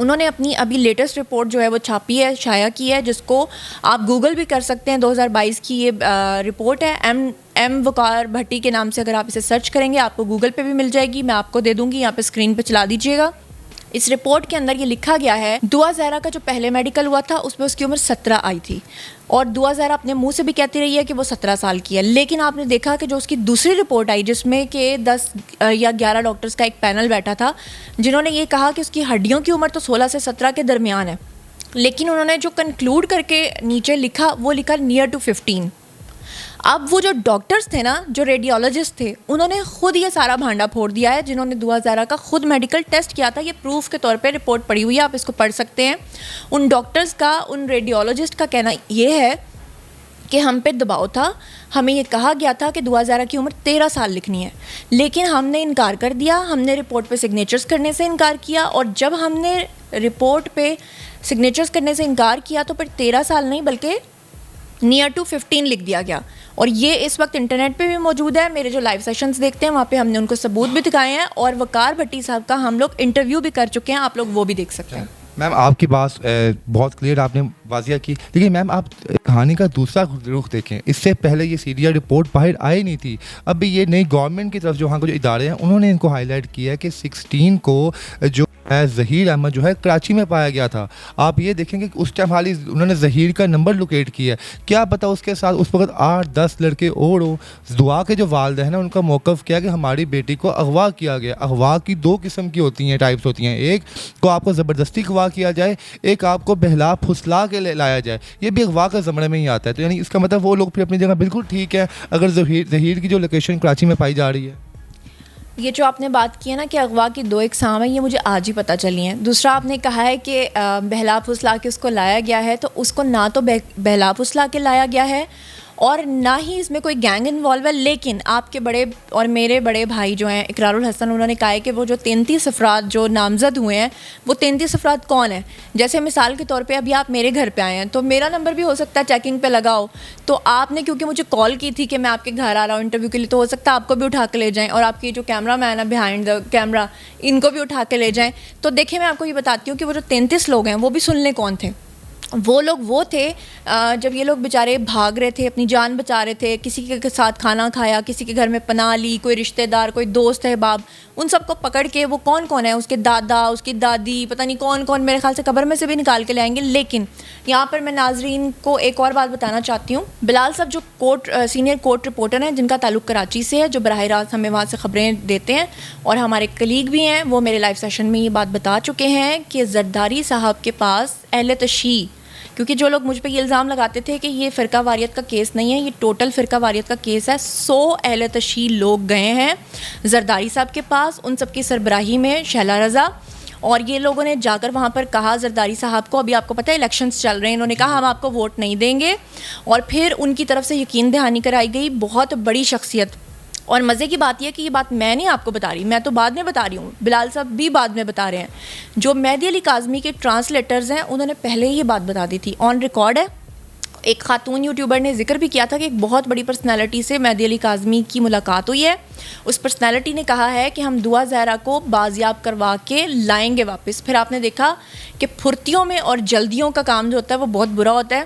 انہوں نے اپنی ابھی لیٹسٹ رپورٹ جو ہے وہ چھاپی ہے, شائع کی ہے, جس کو آپ گوگل بھی کر سکتے ہیں. 2022 کی یہ رپورٹ ہے. ایم وقار بھٹی کے نام سے اگر آپ اسے سرچ کریں گے آپ کو گوگل پہ بھی مل جائے گی. میں آپ کو دے دوں گی, یہاں پہ اسکرین پہ چلا دیجیے گا. اس رپورٹ کے اندر یہ لکھا گیا ہے, دعا زہرا کا جو پہلے میڈیکل ہوا تھا اس میں اس کی عمر 17 آئی تھی, اور دعا زہرا اپنے منہ سے بھی کہتی رہی ہے کہ وہ 17 سال کی ہے. لیکن آپ نے دیکھا کہ جو اس کی دوسری رپورٹ آئی جس میں کہ 10 یا 11 ڈاکٹرز کا ایک پینل بیٹھا تھا جنہوں نے یہ کہا کہ اس کی ہڈیوں کی عمر تو 16 سے 17 کے درمیان ہے, لیکن انہوں نے جو کنکلوڈ کر کے نیچے لکھا وہ لکھا نیئر ٹو 15. اب وہ جو ڈاکٹرز تھے نا, جو ریڈیولوجسٹ تھے, انہوں نے خود یہ سارا بھانڈا پھوڑ دیا ہے. جنہوں نے دعا زہرا کا خود میڈیکل ٹیسٹ کیا تھا, یہ پروف کے طور پہ رپورٹ پڑی ہوئی ہے, آپ اس کو پڑھ سکتے ہیں. ان ڈاکٹرز کا, ان ریڈیولوجسٹ کا کہنا یہ ہے کہ ہم پہ دباؤ تھا, ہمیں یہ کہا گیا تھا کہ دعا زہرا کی عمر 13 سال لکھنی ہے, لیکن ہم نے انکار کر دیا. ہم نے رپورٹ پہ سگنیچرز کرنے سے انکار کیا, اور جب ہم نے رپورٹ پہ سگنیچرز کرنے سے انکار کیا تو پھر 13 سال نہیں بلکہ نیئر ٹو 15 لکھ دیا گیا. اور یہ اس وقت انٹرنیٹ پہ بھی موجود ہے. میرے جو لائیو سیشنز دیکھتے ہیں وہاں پہ ہم نے ان کو ثبوت بھی دکھائے ہیں, اور وقار بھٹی صاحب کا ہم لوگ انٹرویو بھی کر چکے ہیں, آپ لوگ وہ بھی دیکھ سکتے ہیں. میم آپ کی بات بہت کلیئر آپ نے واضح کی, لیکن میم آپ کہانی کا دوسرا رخ دیکھیں. اس سے پہلے یہ CDR رپورٹ باہر آئی نہیں تھی. اب بھی یہ نئی گورنمنٹ کی طرف جو وہاں کے جو ادارے ہیں انہوں نے ان کو ہائی لائٹ کیا ہے کہ 16 کو جو ظہیر احمد جو ہے کراچی میں پایا گیا تھا. آپ یہ دیکھیں گے کہ اس ٹائم حالی انہوں نے ظہیر کا نمبر لوکیٹ کیا ہے. کیا پتا اس کے ساتھ اس وقت 8-10 لڑکے اور ہو. دعا کے جو والدین ہیں ان کا موقف کیا کہ ہماری بیٹی کو اغوا کیا گیا. اغوا کی 2 قسم کی ہوتی ہیں, ٹائپس ہوتی ہیں. ایک کو آپ کو زبردستی اغوا کیا جائے, ایک آپ کو بہلا پھسلا کے لایا جائے. یہ بھی اغوا کا زمرے میں ہی آتا ہے. تو یعنی اس کا مطلب وہ لوگ پھر اپنی جگہ بالکل ٹھیک ہے اگر ظہیر کی جو لوکیشن کراچی میں پائی جا رہی ہے. یہ جو آپ نے بات کی ہے نا کہ اغوا کی 2 اقسام ہیں, یہ مجھے آج ہی پتہ چلی ہیں. دوسرا آپ نے کہا ہے کہ بہلا پھسلا کے اس کو لایا گیا ہے, تو اس کو نہ تو بہلا پھسلا کے لایا گیا ہے اور نہ ہی اس میں کوئی گینگ انوالو ہے. لیکن آپ کے بڑے اور میرے بڑے بھائی جو ہیں اقرار الحسن, انہوں نے کہا ہے کہ وہ جو 33 افراد جو نامزد ہوئے ہیں وہ 33 افراد کون ہیں. جیسے مثال کے طور پہ ابھی آپ میرے گھر پہ آئے ہیں تو میرا نمبر بھی ہو سکتا ہے چیکنگ پہ لگا ہو, تو آپ نے کیونکہ مجھے کال کی تھی کہ میں آپ کے گھر آ رہا ہوں انٹرویو کے لیے, تو ہو سکتا ہے آپ کو بھی اٹھا کے لے جائیں, اور آپ کی جو کیمرہ مین ہے بیہائنڈ دا کیمرہ ان کو بھی اٹھا کے لے جائیں. تو دیکھیں میں آپ کو یہ بتاتی ہوں کہ وہ جو 33 لوگ ہیں وہ بھی سن لیں کون تھے. وہ لوگ وہ تھے جب یہ لوگ بیچارے بھاگ رہے تھے, اپنی جان بچا رہے تھے, کسی کے ساتھ کھانا کھایا, کسی کے گھر میں پناہ لی, کوئی رشتہ دار, کوئی دوست احباب, ان سب کو پکڑ کے وہ کون کون ہے, اس کے دادا, اس کی دادی, پتہ نہیں کون کون, میرے خیال سے قبر میں سے بھی نکال کے لے آئیں گے. لیکن یہاں پر میں ناظرین کو ایک اور بات بتانا چاہتی ہوں. بلال صاحب جو سینئر کورٹ رپورٹر ہیں جن کا تعلق کراچی سے ہے, جو براہ راست ہمیں وہاں سے خبریں دیتے ہیں, اور ہمارے کلیگ بھی ہیں, وہ میرے لائیو سیشن میں یہ بات بتا چکے ہیں کہ زرداری صاحب کے پاس اہل تشیع, کیونکہ جو لوگ مجھ پہ یہ الزام لگاتے تھے کہ یہ فرقہ واریت کا کیس نہیں ہے, یہ ٹوٹل فرقہ واریت کا کیس ہے. 100 اہل تشیع لوگ گئے ہیں زرداری صاحب کے پاس, ان سب کی سربراہی میں شہلا رضا, اور یہ لوگوں نے جا کر وہاں پر کہا زرداری صاحب کو, ابھی آپ کو پتہ ہے الیکشنز چل رہے ہیں, انہوں نے کہا ہم آپ کو ووٹ نہیں دیں گے, اور پھر ان کی طرف سے یقین دہانی کرائی گئی. بہت بڑی شخصیت. اور مزے کی بات یہ ہے کہ یہ بات میں نہیں آپ کو بتا رہی, میں تو بعد میں بتا رہی ہوں, بلال صاحب بھی بعد میں بتا رہے ہیں. جو مہدی علی کاظمی کے ٹرانسلیٹرز ہیں انہوں نے پہلے ہی یہ بات بتا دی تھی, آن ریکارڈ ہے. ایک خاتون یوٹیوبر نے ذکر بھی کیا تھا کہ ایک بہت بڑی پرسنالٹی سے مہدی علی کاظمی کی ملاقات ہوئی ہے. اس پرسنالٹی نے کہا ہے کہ ہم دعا زہرا کو بازیاب کروا کے لائیں گے واپس. پھر آپ نے دیکھا کہ پھرتیوں میں اور جلدیوں کا کام جو ہوتا ہے وہ بہت برا ہوتا ہے.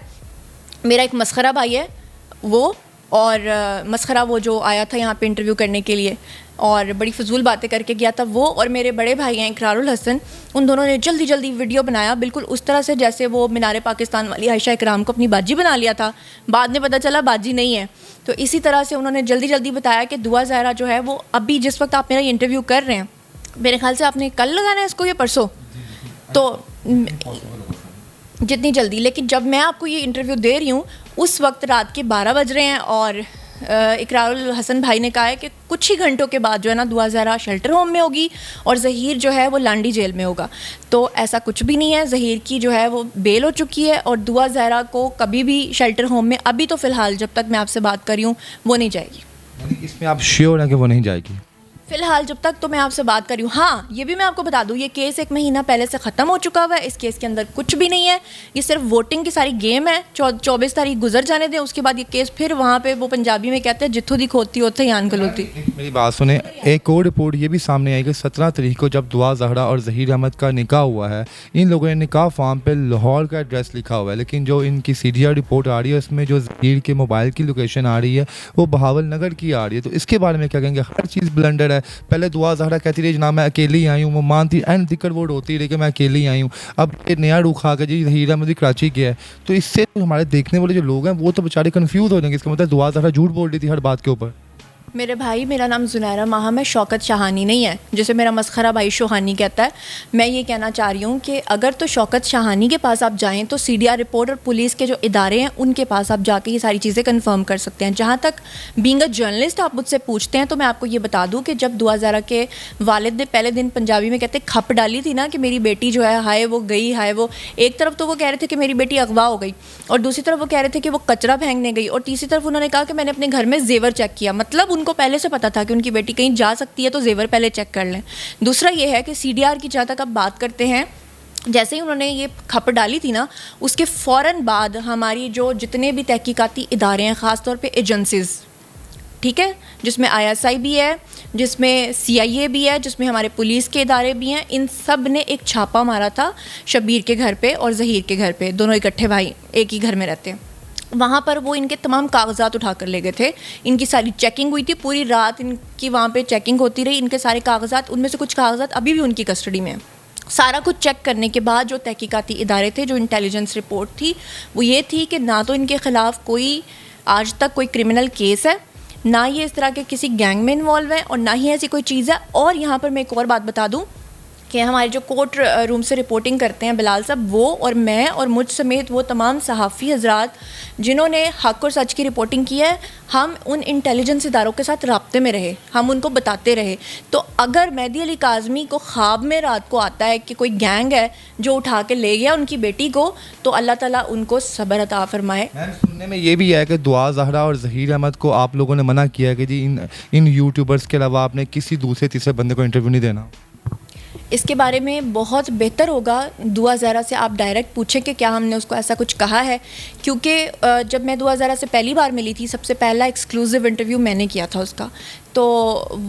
میرا ایک مسخرہ بھائی ہے وہ, اور مسخرہ وہ جو آیا تھا یہاں پہ انٹرویو کرنے کے لیے اور بڑی فضول باتیں کر کے گیا تھا, وہ اور میرے بڑے بھائی ہیں اقرار الحسن, ان دونوں نے جلدی جلدی ویڈیو بنایا بالکل اس طرح سے جیسے وہ مینار پاکستان والی عائشہ اکرام کو اپنی باجی بنا لیا تھا. بعد میں پتہ چلا باجی نہیں ہے. تو اسی طرح سے انہوں نے جلدی جلدی بتایا کہ دعا زہرا جو ہے وہ ابھی جس وقت آپ میرا یہ انٹرویو کر رہے ہیں, میرے خیال سے آپ نے کل لگانا ہے اس کو یا پرسوں, تو جتنی جلدی, لیکن جب میں آپ کو یہ انٹرویو دے رہی ہوں اس وقت رات کے 12 بج رہے ہیں, اور اقرار الحسن بھائی نے کہا ہے کہ کچھ ہی گھنٹوں کے بعد جو ہے نا دعا زہرا شیلٹر ہوم میں ہوگی اور ظہیر جو ہے وہ لانڈی جیل میں ہوگا. تو ایسا کچھ بھی نہیں ہے, ظہیر کی جو ہے وہ بیل ہو چکی ہے, اور دعا زہرا کو کبھی بھی شیلٹر ہوم میں ابھی تو فی الحال جب تک میں آپ سے بات کر رہی ہوں وہ نہیں جائے گی. اس میں آپ شیور ہیں کہ وہ نہیں جائے گی؟ فی الحال جب تک تو میں آپ سے بات کر رہی ہوں. ہاں یہ بھی میں آپ کو بتا دوں, یہ کیس 1 مہینہ پہلے سے ختم ہو چکا ہوا ہے. اس کیس کے اندر کچھ بھی نہیں ہے, یہ صرف ووٹنگ کی ساری گیم ہے. 24 تاریخ گزر جانے دیں, اس کے بعد یہ کیس پھر وہاں پہ وہ پنجابی میں کہتے ہیں جتھوں دی کھوتی ہوتے یان کلوتی. میری بات سنیں, ایک اور رپورٹ یہ بھی سامنے آئی کہ 17 تاریخ کو جب دعا زہرا اور ظہیر احمد کا نکاح ہوا ہے, ان لوگوں نے نکاح فارم پہ لاہور کا ایڈریس لکھا ہوا ہے, لیکن جو ان کی CDR رپورٹ آ رہی ہے اس میں جو ظہیر کے موبائل کی لوکیشن آ رہی ہے وہ بہاول نگر کی آ رہی ہے. تو اس کے بارے میں کیا کہیں گے؟ ہر چیز بلنڈر ہے. پہلے دعا زہرا کہتی رہی جناب میں اکیلی آئی ہوں, وہ مانتی اینڈ ذکر وہ روتی رہی کہ میں اکیلی آئی ہوں. اب یہ نیا رخ آ کے جی ظہیر احمد بھی کراچی گیا ہے, تو اس سے ہمارے دیکھنے والے جو لوگ ہیں وہ تو بیچارے کنفیوز ہو جائیں گے. اس کا مطلب دعا زہرا جھوٹ بول رہی تھی ہر بات کے اوپر. میرے بھائی, میرا نام زنیرہ ماہم ہے, شوکت شاہانی نہیں ہے جسے میرا مسخرہ بھائی شوہانی کہتا ہے. میں یہ کہنا چاہ رہی ہوں کہ اگر تو شوکت شاہانی کے پاس آپ جائیں تو CDR رپورٹ اور پولیس کے جو ادارے ہیں ان کے پاس آپ جا کے یہ ساری چیزیں کنفرم کر سکتے ہیں. جہاں تک بینگ اے جرنلسٹ آپ مجھ سے پوچھتے ہیں تو میں آپ کو یہ بتا دوں کہ جب دعا زہرا کے والد نے پہلے دن پنجابی میں کہتے کھپ ڈالی تھی نا کہ میری بیٹی جو ہے ہائے وہ گئی, ہائے وہ, ایک طرف تو وہ کہہ رہے تھے کہ میری بیٹی اغوا ہو گئی, اور دوسری طرف وہ کہہ رہے تھے کہ وہ کچرا پھینکنے گئی, اور تیسری طرف انہوں نے کہا کہ میں نے اپنے گھر میں زیور چیک کیا. مطلب ان کو پہلے سے پتا تھا کہ ان کی بیٹی کہیں جا سکتی ہے تو زیور پہلے چیک کر لیں. دوسرا یہ ہے کہ CDR کی جہاں تک آپ بات کرتے ہیں, جیسے ہی انہوں نے یہ کھپ ڈالی تھی نا اس کے فوراً بعد ہماری جو جتنے بھی تحقیقاتی ادارے ہیں, خاص طور پہ ایجنسیز, ٹھیک ہے, جس میں ISI بھی ہے, جس میں CIA بھی ہے, جس میں ہمارے پولیس کے ادارے بھی ہیں, ان سب نے ایک چھاپا مارا تھا شبیر کے گھر پہ اور ظہیر کے گھر پہ. دونوں اکٹھے بھائی ایک ہی گھر میں رہتے ہیں. وہاں پر وہ ان کے تمام کاغذات اٹھا کر لے گئے تھے. ان کی ساری چیکنگ ہوئی تھی, پوری رات ان کی وہاں پہ چیکنگ ہوتی رہی. ان کے سارے کاغذات, ان میں سے کچھ کاغذات ابھی بھی ان کی کسٹڈی میں ہیں. سارا کچھ چیک کرنے کے بعد جو تحقیقاتی ادارے تھے, جو انٹیلیجنس رپورٹ تھی وہ یہ تھی کہ نہ تو ان کے خلاف کوئی آج تک کوئی کرمنل کیس ہے, نہ یہ اس طرح کے کسی گینگ میں انوالو ہیں, اور نہ ہی ایسی کوئی چیز ہے. اور یہاں پر میں ایک اور بات بتا دوں کہ ہمارے جو کورٹ روم سے رپورٹنگ کرتے ہیں بلال صاحب, وہ اور میں اور مجھ سمیت وہ تمام صحافی حضرات جنہوں نے حق اور سچ کی رپورٹنگ کی ہے, ہم ان انٹیلیجنس اداروں کے ساتھ رابطے میں رہے, ہم ان کو بتاتے رہے. تو اگر مہدی علی کاظمی کو خواب میں رات کو آتا ہے کہ کوئی گینگ ہے جو اٹھا کے لے گیا ان کی بیٹی کو, تو اللہ تعالیٰ ان کو صبر عطا فرمائے. میم سننے میں یہ بھی ہے کہ دعا زہرا اور ظہیر احمد کو آپ لوگوں نے منع کیا ہے کہ جی ان یوٹیوبرس کے علاوہ آپ نے کسی دوسرے تیسرے بندے کو انٹرویو نہیں دینا. اس کے بارے میں بہت بہتر ہوگا دعا زہرا سے آپ ڈائریکٹ پوچھیں کہ کیا ہم نے اس کو ایسا کچھ کہا ہے, کیونکہ جب میں دعا زہرا سے پہلی بار ملی تھی, سب سے پہلا ایکسکلوزیو انٹرویو میں نے کیا تھا اس کا, تو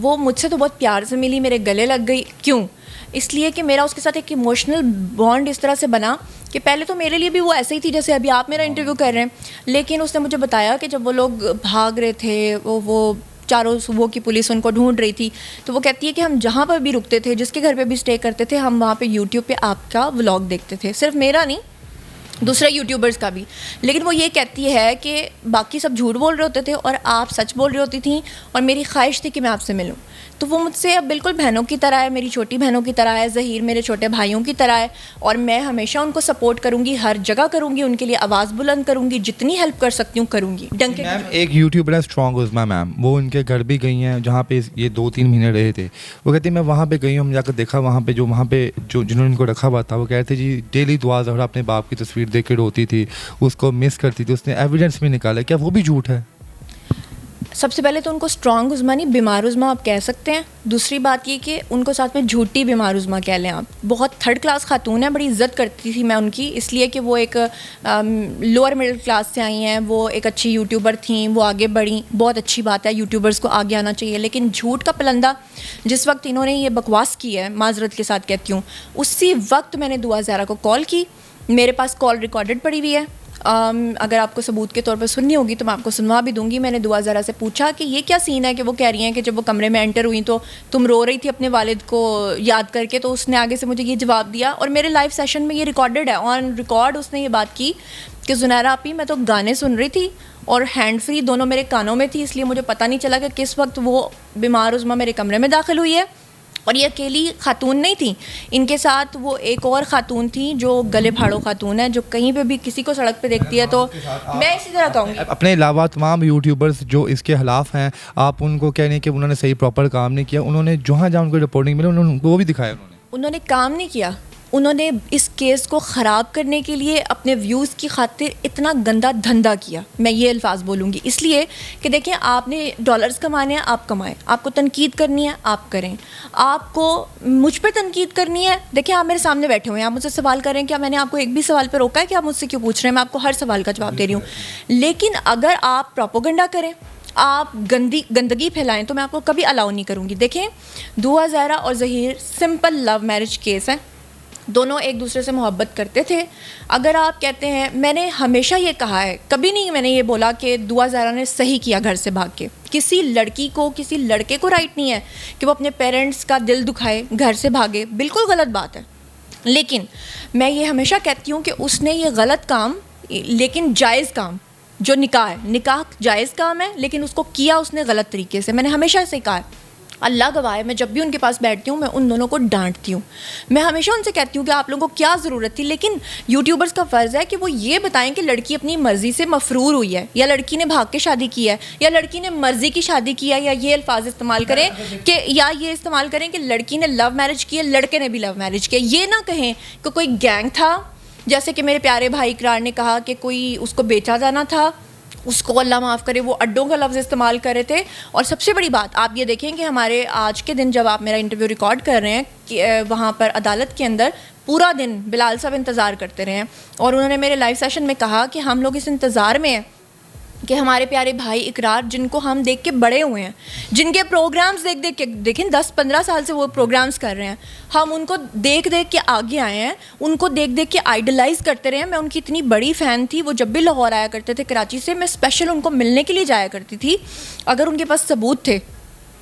وہ مجھ سے تو بہت پیار سے ملی, میرے گلے لگ گئی. کیوں؟ اس لیے کہ میرا اس کے ساتھ ایک ایموشنل بانڈ اس طرح سے بنا کہ پہلے تو میرے لیے بھی وہ ایسے ہی تھی جیسے ابھی آپ میرا انٹرویو کر رہے ہیں, لیکن اس نے مجھے بتایا کہ جب وہ لوگ بھاگ رہے تھے, وہ چاروں صوبوں کی پولیس ان کو ڈھونڈ رہی تھی, تو وہ کہتی ہے کہ ہم جہاں پر بھی رکتے تھے, جس کے گھر پہ بھی اسٹے کرتے تھے, ہم وہاں پہ یوٹیوب پہ آپ کا ولاگ دیکھتے تھے. صرف میرا نہیں, دوسرے یوٹیوبرز کا بھی. لیکن وہ یہ کہتی ہے کہ باقی سب جھوٹ بول رہے ہوتے تھے اور آپ سچ بول رہی ہوتی تھیں, اور میری خواہش تھی کہ میں آپ سے ملوں. تو وہ مجھ سے اب بالکل بہنوں کی طرح ہے, میری چھوٹی بہنوں کی طرح ہے, ظہیر میرے چھوٹے بھائیوں کی طرح ہے, اور میں ہمیشہ ان کو سپورٹ کروں گی, ہر جگہ کروں گی, ان کے لیے آواز بلند کروں گی, جتنی ہیلپ کر سکتی ہوں کروں گی. ڈنکے میم ایک یوٹیوبر ہے اسٹرانگ عظمیٰ میم, وہ ان کے گھر بھی گئی ہیں جہاں پہ یہ 2-3 مہینے رہے تھے. وہ کہتی ہیں میں وہاں پہ گئی ہوں, ہم جا کر دیکھا وہاں پہ جو جنہوں نے ان کو رکھا ہوا تھا, وہ کہتے تھے جی ڈیلی دعا زہرا اپنے باپ کی تصویر دیکھ کے روتی تھی, اس کو مس کرتی تھی. اس نے ایویڈنس بھی نکالا. کیا وہ بھی جھوٹ ہے؟ سب سے پہلے تو ان کو اسٹرانگ عظمیٰ نہیں, بیمار عظمیٰ آپ کہہ سکتے ہیں. دوسری بات یہ کہ ان کو ساتھ میں جھوٹی بیمار عظمیٰ کہہ لیں آپ. بہت تھرڈ کلاس خاتون ہیں, بڑی عزت کرتی تھی میں ان کی, اس لیے کہ وہ ایک لوور مڈل کلاس سے آئی ہیں, وہ ایک اچھی یوٹیوبر تھیں, وہ آگے بڑھیں. بہت اچھی بات ہے, یوٹیوبرز کو آگے آنا چاہیے. لیکن جھوٹ کا پلندہ جس وقت انہوں نے یہ بکواس کی ہے, معذرت کے ساتھ کہتی ہوں, اسی وقت میں نے دعا زہرا کو کال کی. میرے پاس کال ریکارڈڈ پڑی ہوئی ہے, اگر آپ کو ثبوت کے طور پر سننی ہوگی تو میں آپ کو سنوا بھی دوں گی. میں نے دعا زہرا سے پوچھا کہ یہ کیا سین ہے کہ وہ کہہ رہی ہیں کہ جب وہ کمرے میں انٹر ہوئی تو تم رو رہی تھی اپنے والد کو یاد کر کے. تو اس نے آگے سے مجھے یہ جواب دیا, اور میرے لائیو سیشن میں یہ ریکارڈڈ ہے, آن ریکارڈ اس نے یہ بات کی کہ زنیرہ آپی میں تو گانے سن رہی تھی اور ہینڈ فری دونوں میرے کانوں میں تھی, اس لیے مجھے پتہ نہیں چلا کہ کس وقت وہ بیمار عظمیٰ میرے کمرے میں داخل ہوئی ہے. اور یہ اکیلی خاتون نہیں تھیں, ان کے ساتھ وہ ایک اور خاتون تھیں جو گلے پھاڑو خاتون ہے, جو کہیں پہ بھی کسی کو سڑک پہ دیکھتی ہے تو میں اسی طرح کہوں گی. اپنے علاوہ تمام یوٹیوبرز جو اس کے خلاف ہیں, آپ ان کو کہہ رہے ہیں کہ انہوں نے صحیح پراپر کام نہیں کیا. انہوں نے جہاں ان کو رپورٹنگ ملی انہوں نے وہ بھی دکھایا. انہوں نے کام نہیں کیا, انہوں نے اس کیس کو خراب کرنے کے لیے اپنے ویوز کی خاطر اتنا گندا دھندا کیا. میں یہ الفاظ بولوں گی اس لیے کہ دیکھیں آپ نے ڈالرز کمانے ہیں, آپ کمائیں. آپ کو تنقید کرنی ہے آپ کریں. آپ کو مجھ پہ تنقید کرنی ہے, دیکھیں آپ میرے سامنے بیٹھے ہوئے ہیں, آپ مجھ سے سوال کریں, کیا میں نے آپ کو ایک بھی سوال پہ روکا ہے کہ آپ مجھ سے کیوں پوچھ رہے ہیں؟ میں آپ کو ہر سوال کا جواب دے رہی ہوں. لیکن اگر آپ پروپیگنڈا کریں, آپ گندگی پھیلائیں, تو میں آپ کو کبھی الاؤ نہیں کروں گی. دیکھیں دعا زہرا اور Zaheer simple love marriage case ہے, دونوں ایک دوسرے سے محبت کرتے تھے. اگر آپ کہتے ہیں, میں نے ہمیشہ یہ کہا ہے, کبھی نہیں میں نے یہ بولا کہ دعا زہرا نے صحیح کیا گھر سے بھاگ کے. کسی لڑکی کو, کسی لڑکے کو رائٹ نہیں ہے کہ وہ اپنے پیرنٹس کا دل دکھائے, گھر سے بھاگے, بالکل غلط بات ہے. لیکن میں یہ ہمیشہ کہتی ہوں کہ اس نے یہ غلط کام, لیکن جائز کام, جو نکاح ہے, نکاح جائز کام ہے, لیکن اس کو کیا اس نے غلط طریقے سے. میں نے ہمیشہ سے کہا ہے, اللہ گواہ ہے, میں جب بھی ان کے پاس بیٹھتی ہوں میں ان دونوں کو ڈانٹتی ہوں. میں ہمیشہ ان سے کہتی ہوں کہ آپ لوگوں کو کیا ضرورت تھی. لیکن یوٹیوبرز کا فرض ہے کہ وہ یہ بتائیں کہ لڑکی اپنی مرضی سے مفرور ہوئی ہے, یا لڑکی نے بھاگ کے شادی کی ہے, یا لڑکی نے مرضی کی شادی کی ہے, یا یہ الفاظ استعمال کریں کہ, یا یہ استعمال کریں کہ لڑکی نے لو میرج کی ہے, لڑکے نے بھی لو میرج کیا. یہ نہ کہیں کہ کوئی گینگ تھا, جیسے کہ میرے پیارے بھائی اقرار نے کہا کہ کوئی اس کو بیچا جانا تھا, اس کو اللہ معاف کرے وہ اڈوں کا لفظ استعمال کر رہے تھے. اور سب سے بڑی بات آپ یہ دیکھیں کہ ہمارے آج کے دن جب آپ میرا انٹرویو ریکارڈ کر رہے ہیں کہ وہاں پر عدالت کے اندر پورا دن بلال صاحب انتظار کرتے رہے ہیں, اور انہوں نے میرے لائیو سیشن میں کہا کہ ہم لوگ اس انتظار میں ہیں کہ ہمارے پیارے بھائی اقرار, جن کو ہم دیکھ کے بڑے ہوئے ہیں, جن کے پروگرامز دیکھ کے, دیکھیں 10-15 سال سے وہ پروگرامز کر رہے ہیں, ہم ان کو دیکھ کے آگے آئے ہیں, ان کو دیکھ کے آئیڈلائز کرتے رہے ہیں. میں ان کی اتنی بڑی فین تھی, وہ جب بھی لاہور آیا کرتے تھے کراچی سے, میں اسپیشل ان کو ملنے کے لیے جایا کرتی تھی. اگر ان کے پاس ثبوت تھے,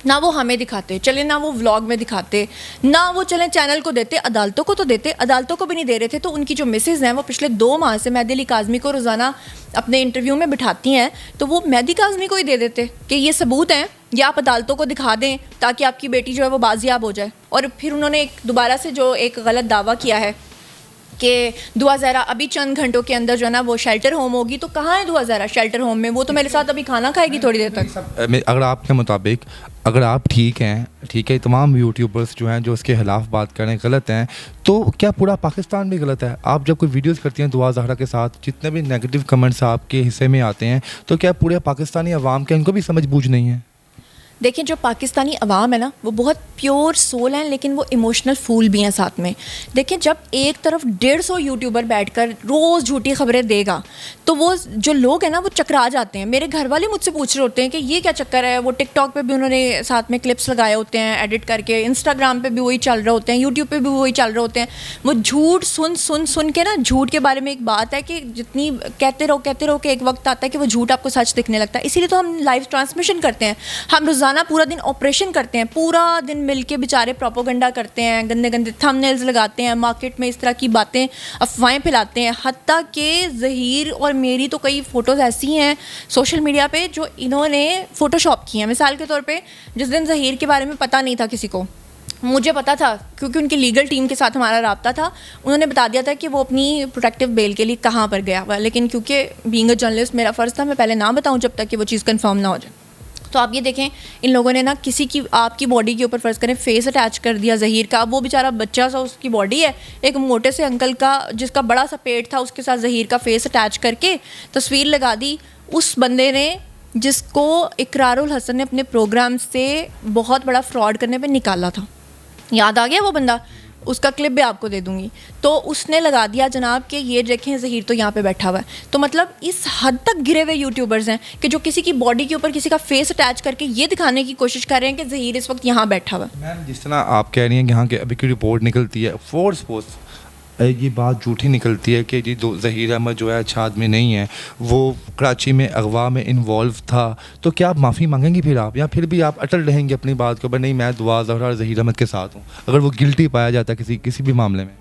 نہ وہ ہمیں دکھاتے چلے, نہ وہ ولاگ میں دکھاتے, نہ وہ چلیں چینل کو دیتے, عدالتوں کو تو دیتے, عدالتوں کو بھی نہیں دے رہے تھے. تو ان کی جو مسز ہیں وہ پچھلے 2 ماہ سے مہدی علی کاظمی کو روزانہ اپنے انٹرویو میں بٹھاتی ہیں, تو وہ مہدی کاظمی کو ہی دے دیتے کہ یہ ثبوت ہیں, یا آپ عدالتوں کو دکھا دیں تاکہ آپ کی بیٹی جو ہے وہ بازیاب ہو جائے. اور پھر انہوں نے دوبارہ سے جو ایک غلط دعویٰ کیا ہے کہ دعا زہرا ابھی چند گھنٹوں کے اندر جو ہے نا وہ شیلٹر ہوم ہوگی. تو کہاں ہے دعا زہرا شیلٹر ہوم میں؟ وہ تو میرے ساتھ ابھی کھانا کھائے گی تھوڑی دیر تک. اگر آپ کے مطابق, اگر آپ ٹھیک ہیں, ٹھیک ہے, تمام یوٹیوبرس جو ہیں جو اس کے خلاف بات کر رہے ہیں غلط ہیں, تو کیا پورا پاکستان بھی غلط ہے؟ آپ جب کوئی ویڈیوز کرتی ہیں دعا زہرا کے ساتھ, جتنے بھی نیگیٹو کمنٹس آپ کے حصے میں آتے ہیں, تو کیا پورے پاکستانی عوام کے ان کو بھی سمجھ بوجھ نہیں ہے؟ دیکھیں جو پاکستانی عوام ہے نا وہ بہت پیور سول ہیں, لیکن وہ ایموشنل فول بھی ہیں ساتھ میں. دیکھیں جب ایک طرف 150 یوٹیوبر بیٹھ کر روز جھوٹی خبریں دے گا, تو وہ جو لوگ ہیں نا وہ چکرا جاتے ہیں. میرے گھر والے مجھ سے پوچھ رہے ہوتے ہیں کہ یہ کیا چکر ہے. وہ ٹک ٹاک پہ بھی انہوں نے ساتھ میں کلپس لگائے ہوتے ہیں ایڈٹ کر کے, انسٹاگرام پہ بھی وہی چل رہے ہوتے ہیں, یوٹیوب پہ بھی وہی چل رہے ہوتے ہیں. وہ جھوٹ سن کے نا, جھوٹ کے بارے میں ایک بات ہے کہ جتنی کہتے رہو کہ ایک وقت آتا ہے کہ وہ جھوٹ آپ کو سچ دکھنے لگتا ہے. اسی لیے تو ہم لائیو ٹرانسمیشن کرتے ہیں, ہم روزانہ پورا دن آپریشن کرتے ہیں, پورا دن مل کے بیچارے پروپیگنڈا کرتے ہیں, گندے گندے تھم نیلز لگاتے ہیں, مارکیٹ میں اس طرح کی باتیں افواہیں پھیلاتے ہیں. حتیٰ کہ ظہیر اور میری تو کئی فوٹوز ایسی ہیں سوشل میڈیا پہ جو انہوں نے فوٹو شاپ کی ہیں. مثال کے طور پہ جس دن ظہیر کے بارے میں پتہ نہیں تھا کسی کو, مجھے پتا تھا کیونکہ ان کی لیگل ٹیم کے ساتھ ہمارا رابطہ تھا, انہوں نے بتا دیا تھا کہ وہ اپنی پروٹیکٹیو بیل کے لیے کہاں پر گیا ہوا. لیکن کیونکہ بینگ اے جرنلسٹ میرا فرض تھا میں پہلے نہ بتاؤں جب تک کہ وہ چیز کنفرم نہ ہو جائے. تو آپ یہ دیکھیں ان لوگوں نے نا کسی کی, آپ کی باڈی کے اوپر فرض کریں فیس اٹیچ کر دیا ظہیر کا. وہ بیچارہ بچہ سا اس کی باڈی ہے, ایک موٹے سے انکل کا جس کا بڑا سا پیٹ تھا, اس کے ساتھ ظہیر کا فیس اٹیچ کر کے تصویر لگا دی. اس بندے نے جس کو اقرار الحسن نے اپنے پروگرام سے بہت بڑا فراڈ کرنے پہ نکالا تھا, یاد آ گیا وہ بندہ, اس کا کلپ بھی آپ کو دے دوں گی. تو اس نے لگا دیا جناب کہ یہ دیکھیں ظہیر تو یہاں پہ بیٹھا ہوا ہے. تو مطلب اس حد تک گرے ہوئے یوٹیوبرز ہیں کہ جو کسی کی باڈی کے اوپر کسی کا فیس اٹیچ کر کے یہ دکھانے کی کوشش کر رہے ہیں کہ ظہیر اس وقت یہاں بیٹھا ہوا ہے. میم جس طرح آپ کہہ رہی ہیں کہ یہاں کے ابھی کی رپورٹ نکلتی ہے, فورس یہ بات جھوٹی نکلتی ہے کہ جی ظہیر احمد جو ہے اچھا آدمی نہیں ہے, وہ کراچی میں اغوا میں انوالو تھا, تو کیا آپ معافی مانگیں گی پھر آپ, یا پھر بھی آپ اٹل رہیں گے اپنی بات کے اوپر, نہیں میں دعا زہرا اور ظہیر احمد کے ساتھ ہوں, اگر وہ گلٹی پایا جاتا ہے کسی بھی معاملے میں؟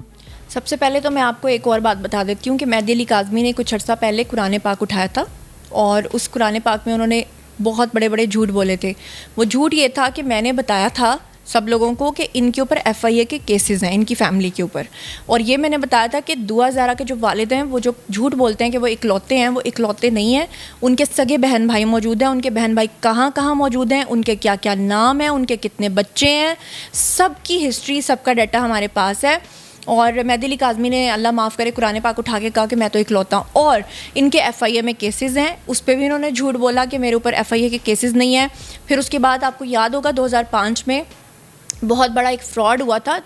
سب سے پہلے تو میں آپ کو ایک اور بات بتا دیتی ہوں کہ مہدی علی کاظمی نے کچھ عرصہ پہلے قرآن پاک اٹھایا تھا, اور اس قرآن پاک میں انہوں نے بہت بڑے بڑے جھوٹ بولے تھے. وہ جھوٹ یہ تھا کہ میں نے بتایا تھا سب لوگوں کو کہ ان کے اوپر FIA کے کیسز ہیں ان کی فیملی کے اوپر, اور یہ میں نے بتایا تھا کہ دعا زہرا کے جو والد ہیں وہ جو جھوٹ بولتے ہیں کہ وہ اکلوتے ہیں, وہ اکلوتے نہیں ہیں. ان کے سگے بہن بھائی موجود ہیں, ان کے بہن بھائی کہاں کہاں موجود ہیں, ان کے کیا کیا نام ہیں, ان کے کتنے بچے ہیں, سب کی ہسٹری, سب کا ڈیٹا ہمارے پاس ہے. اور مہدی علی کاظمی نے اللہ معاف کرے قرآن پاک اٹھا کے کہا کہ میں تو اکلوتا ہوں، اور ان کے ایف آئی اے میں کیسز ہیں، اس پہ بھی انہوں نے جھوٹ بولا کہ میرے اوپر ایف آئی اے کے کیسز نہیں ہیں۔ پھر اس کے بعد آپ کو یاد ہوگا 2005 میں بہت بڑا ایک فراڈ ہوا تھا،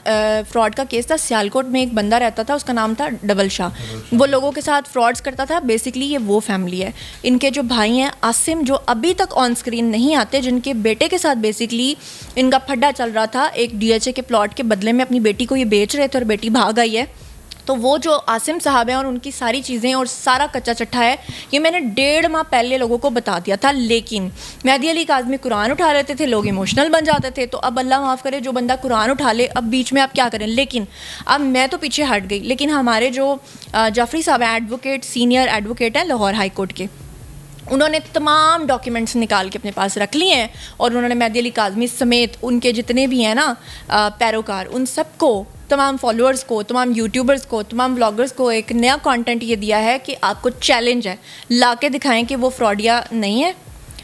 فراڈ کا کیس تھا، سیالکوٹ میں ایک بندہ رہتا تھا، اس کا نام تھا ڈبل شاہ، وہ لوگوں کے ساتھ فراڈز کرتا تھا۔ بیسکلی یہ وہ فیملی ہے، ان کے جو بھائی ہیں عاصم جو ابھی تک آن اسکرین نہیں آتے، جن کے بیٹے کے ساتھ بیسکلی ان کا پھڈا چل رہا تھا، ایک ڈی ایچ اے کے پلاٹ کے بدلے میں اپنی بیٹی کو یہ بیچ رہے تھے اور بیٹی بھاگ آئی ہے۔ تو وہ جو عاصم صاحب ہیں اور ان کی ساری چیزیں اور سارا کچا چٹھا ہے، یہ میں نے 1.5 ماہ پہلے لوگوں کو بتا دیا تھا، لیکن مہدی علی کاظمی قرآن اٹھا لیتے تھے، لوگ ایموشنل بن جاتے تھے۔ تو اب اللہ معاف کرے جو بندہ قرآن اٹھا لے، اب بیچ میں آپ کیا کریں؟ لیکن اب میں تو پیچھے ہٹ گئی، لیکن ہمارے جو جعفری صاحب ہیں، ایڈوکیٹ، سینئر ایڈوکیٹ ہیں لاہور ہائی کورٹ کے، انہوں نے تمام ڈاکیومنٹس نکال کے اپنے پاس رکھ لیے ہیں، اور انہوں نے مہدی علی کاظمی سمیت ان کے جتنے بھی ہیں نا پیروکار، ان سب کو، تمام فالوورز کو، تمام یوٹیوبرز کو، تمام بلاگرز کو ایک نیا کانٹینٹ یہ دیا ہے کہ آپ کو چیلنج ہے، لا کے دکھائیں کہ وہ فراڈیا نہیں ہے،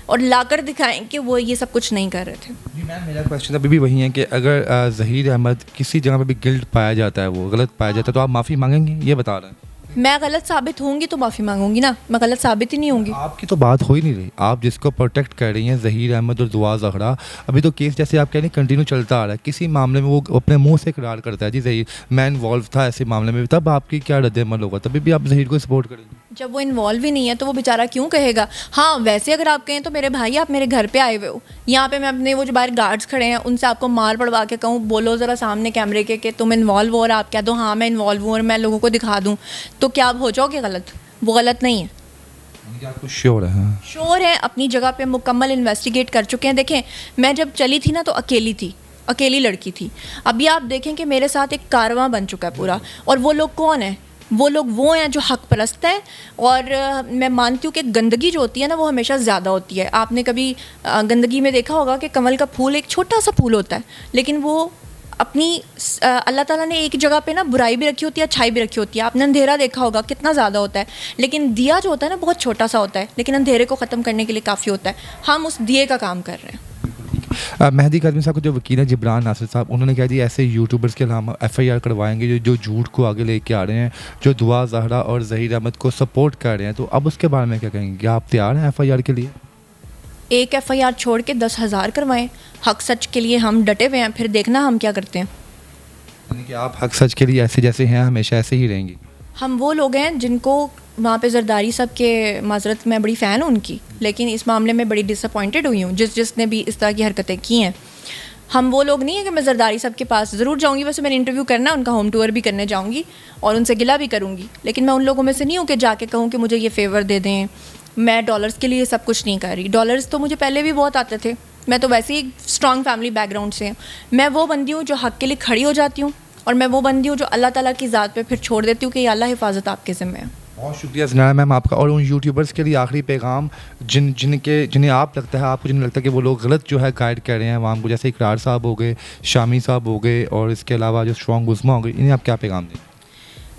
اور لا کر دکھائیں کہ وہ یہ سب کچھ نہیں کر رہے تھے۔ جی میم، میرا کوشچن ابھی بھی وہی ہے کہ اگر ظہیر احمد کسی جگہ پہ بھی گلٹ پایا جاتا ہے، وہ غلط پایا جاتا ہے، تو آپ معافی مانگیں گے؟ یہ بتا رہے ہیں میں غلط ثابت ہوں گی تو معافی مانگوں گی نا، میں غلط ثابت ہی نہیں ہوں گی۔ آپ کی تو بات ہو ہی نہیں رہی، آپ جس کو پروٹیکٹ کر رہی ہیں ظہیر احمد اور دعا زہرا، ابھی تو کیس جیسے آپ کہہ رہی ہیں کنٹینیو چلتا آ رہا ہے، کسی معاملے میں وہ اپنے منہ سے اقرار کرتا ہے جی ظہیر میں انوالو تھا ایسے معاملے میں، تب آپ کی کیا رد عمل ہوگا؟ تبھی بھی آپ ظہیر کو سپورٹ کریں گے؟ جب وہ انوالو ہی نہیں ہے تو وہ بیچارہ کیوں کہے گا؟ ہاں ویسے اگر آپ کہیں تو میرے بھائی آپ میرے گھر پہ آئے ہوئے ہو، یہاں پہ میں اپنے وہ جو باہر گارڈز کھڑے ہیں ان سے آپ کو مار پڑوا کے کہوں بولو ذرا سامنے کیمرے کے کہ تم انوالو ہو، اور آپ کہہ دو ہاں میں انوالو ہوں اور میں لوگوں کو دکھا دوں، تو کیا آپ ہو جاؤ گے غلط؟ وہ غلط نہیں ہے، آپ کو شیور ہے؟ ہاں شور ہے، اپنی جگہ پہ مکمل انویسٹیگیٹ کر چکے ہیں۔ دیکھیں میں جب چلی تھی نا تو اکیلی تھی، اکیلی لڑکی تھی، ابھی آپ دیکھیں کہ میرے ساتھ ایک کارواں بن چکا ہے پورا، اور وہ لوگ کون ہیں؟ وہ لوگ وہ ہیں جو حق پرست ہیں، اور میں مانتی ہوں کہ گندگی جو ہوتی ہے نا وہ ہمیشہ زیادہ ہوتی ہے۔ آپ نے کبھی گندگی میں دیکھا ہوگا کہ کمل کا پھول ایک چھوٹا سا پھول ہوتا ہے، لیکن وہ اپنی اللہ تعالیٰ نے ایک جگہ پہ نا برائی بھی رکھی ہوتی ہے، اچھائی بھی رکھی ہوتی ہے۔ آپ نے اندھیرا دیکھا ہوگا کتنا زیادہ ہوتا ہے، لیکن دیا جو ہوتا ہے نا بہت چھوٹا سا ہوتا ہے، لیکن اندھیرے کو ختم کرنے کے لیے کافی ہوتا ہے۔ ہم اس دیے کا کام کر رہے ہیں۔ مہدی کاظمی صاحب کو جو وکیل ہیں جبران ناصر صاحب، انہوں نے کہا جی ایسے یوٹیوبرز کے ہم ایف آئی آر کروائیں گے جو جھوٹ کو آگے لے کے آ رہے ہیں، جو دعا زہرا اور ظہیر احمد کو سپورٹ کر رہے ہیں، تو اب اس کے بارے میں کیا کہیں گے؟ کیا آپ تیار ہیں ایف آئی آر کے لیے؟ ایک ایف آئی آر چھوڑ کے 10,000 کروائیں، حق سچ کے لیے ہم ڈٹے ہوئے ہیں، پھر دیکھنا ہم کیا کرتے ہیں۔ یعنی کہ آپ حق سچ کے لیے ایسے جیسے ہیں ہمیشہ ایسے ہی رہیں گی؟ ہم وہ لوگ ہیں جن کو وہاں پہ زرداری صاحب کے، معذرت میں بڑی فین ہوں ان کی، لیکن اس معاملے میں بڑی ڈس اپوائنٹڈ ہوئی ہوں جس نے بھی اس طرح کی حرکتیں کی ہیں۔ ہم وہ لوگ نہیں ہیں کہ میں زرداری صاحب کے پاس ضرور جاؤں گی، ویسے میں نے انٹرویو کرنا ہے، ان کا ہوم ٹور بھی کرنے جاؤں گی اور ان سے گلہ بھی کروں گی، لیکن میں ان لوگوں میں سے نہیں ہوں کہ جا کے کہوں کہ مجھے یہ فیور دے دیں۔ میں ڈالرز کے لیے سب کچھ نہیں کر رہی، ڈالرز تو مجھے پہلے بھی بہت آتے تھے، میں تو ویسے ہی اسٹرانگ فیملی بیک گراؤنڈ سے ہوں۔ میں وہ بندی ہوں جو حق کے لیے کھڑی ہو جاتی ہوں، اور میں وہ بندی ہوں جو اللہ تعالیٰ کی ذات پہ پھر چھوڑ دیتی ہوں کہ یا اللہ حفاظت آپ کے ذمہ ہے۔ بہت شکریہ زنارا میم آپ کا۔ اور ان یوٹیوبرز کے لیے آخری پیغام جنہیں آپ لگتا ہے، آپ کو جنہیں لگتا ہے کہ وہ لوگ غلط جو ہے گائیڈ کر رہے ہیں عوام کو، جیسے اقرار صاحب ہو گئے، شامی صاحب ہو گئے، اور اس کے علاوہ جو اسٹرانگ عظما ہو گئی، انہیں آپ کیا پیغام دیں؟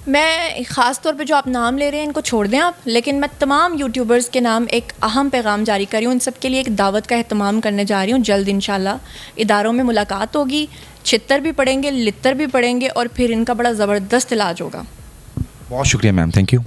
میں خاص طور پہ جو آپ نام لے رہے ہیں ان کو چھوڑ دیں آپ، لیکن میں تمام یوٹیوبرز کے نام ایک اہم پیغام جاری کر رہی ہوں، ان سب کے لیے ایک دعوت کا اہتمام کرنے جا رہی ہوں جلد انشاءاللہ۔ اداروں میں ملاقات ہوگی، چھتر بھی پڑیں گے، لتر بھی پڑیں گے، اور پھر ان کا بڑا زبردست علاج ہوگا۔ بہت شکریہ میم، تھینک یو۔